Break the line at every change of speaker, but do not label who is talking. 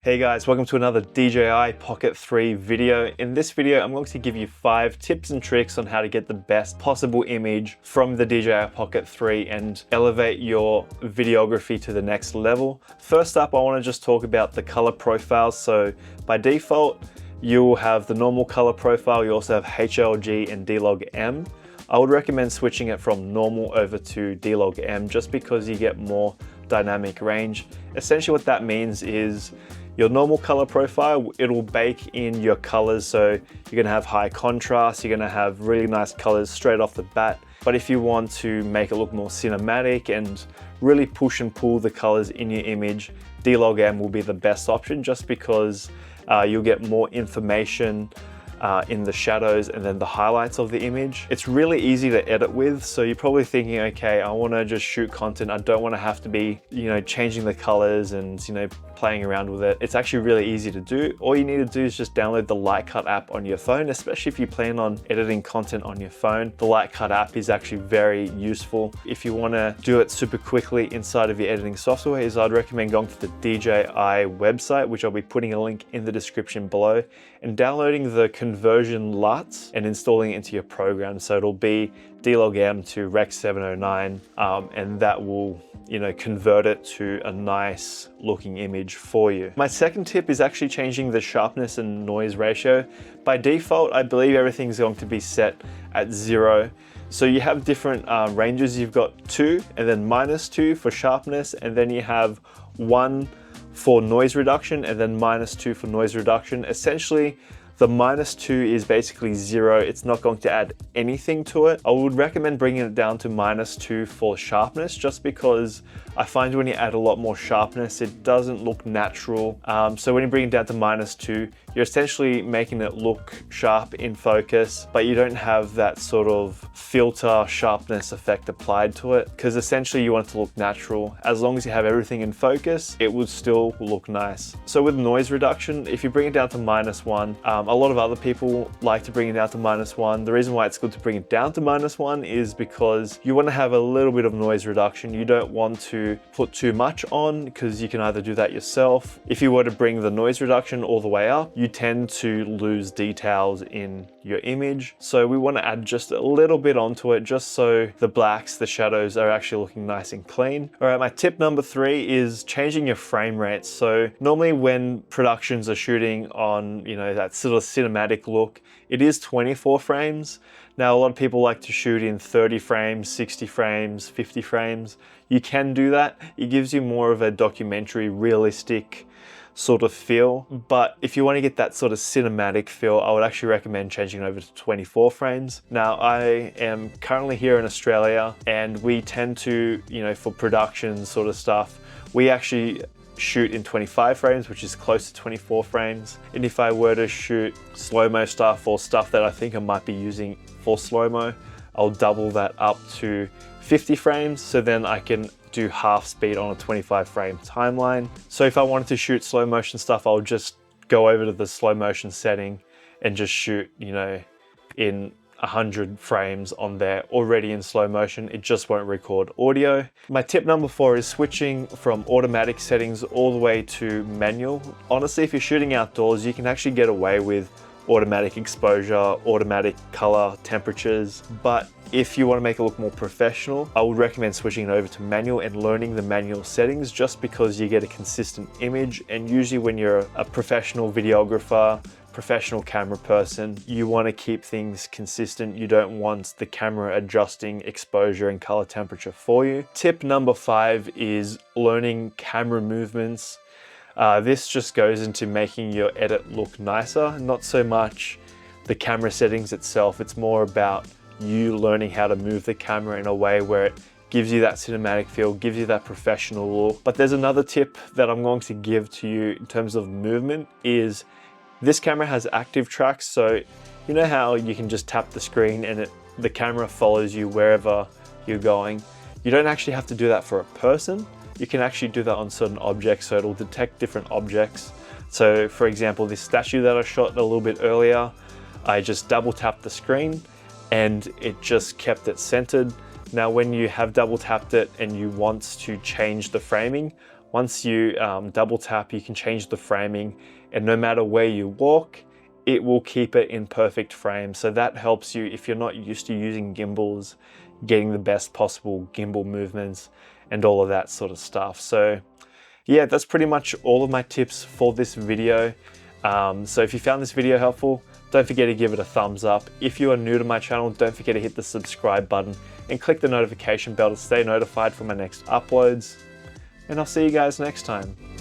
Hey guys, welcome to another DJI Pocket 3 video. In this video, I'm going to give you 5 tips and tricks on how to get the best possible image from the DJI Pocket 3 and elevate your videography to the next level. First up, I want to just talk about the color profiles. So by default, you will have the normal color profile. You also have HLG and D-Log-M. I would recommend switching it from normal over to D-Log-M just because you get more dynamic range. Essentially what that means is your normal color profile, it'll bake in your colors, so you're gonna have high contrast, you're gonna have really nice colors straight off the bat. But if you want to make it look more cinematic and really push and pull the colors in your image, D-Log-M will be the best option just because you'll get more information in the shadows and then the highlights of the image. It's really easy to edit with, so you're probably thinking, okay, I want to just shoot content. I don't want to have to be, changing the colors and, playing around with it. It's actually really easy to do. All you need to do is just download the Lightcut app on your phone, especially if you plan on editing content on your phone. The Lightcut app is actually very useful. If you want to do it super quickly inside of your editing software, I'd recommend going to the DJI website, which I'll be putting a link in the description below, and downloading the conversion LUTs and installing it into your program. So it'll be D-Log-M to Rec 709, and that will convert it to a nice looking image for you. My second tip is actually changing the sharpness and noise ratio. By default, I believe everything's going to be set at 0. So you have different ranges. You've got 2 and then -2 for sharpness, and then you have 1 for noise reduction and then -2 for noise reduction. Essentially, the -2 is basically 0. It's not going to add anything to it. I would recommend bringing it down to -2 for sharpness, just because I find when you add a lot more sharpness, it doesn't look natural. So when you bring it down to -2, you're essentially making it look sharp in focus, but you don't have that sort of filter sharpness effect applied to it, because essentially you want it to look natural. As long as you have everything in focus, it would still look nice. So with noise reduction, if you bring it down to -1, a lot of other people like to bring it down to -1. The reason why it's good to bring it down to -1 is because you want to have a little bit of noise reduction. You don't want to put too much on, because you can either do that yourself. If you were to bring the noise reduction all the way up, you tend to lose details in your image. So we want to add just a little bit onto it, just so the blacks, the shadows are actually looking nice and clean. All right, my tip number 3 is changing your frame rates. So normally when productions are shooting on, that sort of cinematic look, it is 24 frames. Now, a lot of people like to shoot in 30 frames, 60 frames, 50 frames. You can do that. It gives you more of a documentary, realistic sort of feel. But if you want to get that sort of cinematic feel, I would actually recommend changing over to 24 frames. Now, I am currently here in Australia, and we tend to, for production sort of stuff, we actually shoot in 25 frames, which is close to 24 frames. And if I were to shoot slow-mo stuff or stuff that I think I might be using for slow-mo, I'll double that up to 50 frames, so then I can do half speed on a 25 frame timeline. So if I wanted to shoot slow motion stuff, I'll just go over to the slow motion setting and just shoot, in 100 frames on there already in slow motion. It just won't record audio. My tip number 4 is switching from automatic settings all the way to manual. Honestly, if you're shooting outdoors, you can actually get away with automatic exposure, automatic color, temperatures. But if you want to make it look more professional, I would recommend switching it over to manual and learning the manual settings, just because you get a consistent image. And usually when you're a professional videographer, professional camera person, you want to keep things consistent. You don't want the camera adjusting exposure and color temperature for you. Tip number 5 is learning camera movements. This just goes into making your edit look nicer, not so much the camera settings itself. It's more about you learning how to move the camera in a way where it gives you that cinematic feel, gives you that professional look. But there's another tip that I'm going to give to you in terms of movement is this camera has active tracks. So you know how you can just tap the screen and the camera follows you wherever you're going. You don't actually have to do that for a person. You can actually do that on certain objects, so it'll detect different objects. So for example, this statue that I shot a little bit earlier, I just double tapped the screen and it just kept it centered. Now, when you have double tapped it and you want to change the framing, Once you double tap, you can change the framing, and no matter where you walk, it will keep it in perfect frame. So that helps you if you're not used to using gimbals, getting the best possible gimbal movements and all of that sort of stuff. So yeah, that's pretty much all of my tips for this video. So if you found this video helpful, don't forget to give it a thumbs up. If you are new to my channel, don't forget to hit the subscribe button and click the notification bell to stay notified for my next uploads. And I'll see you guys next time.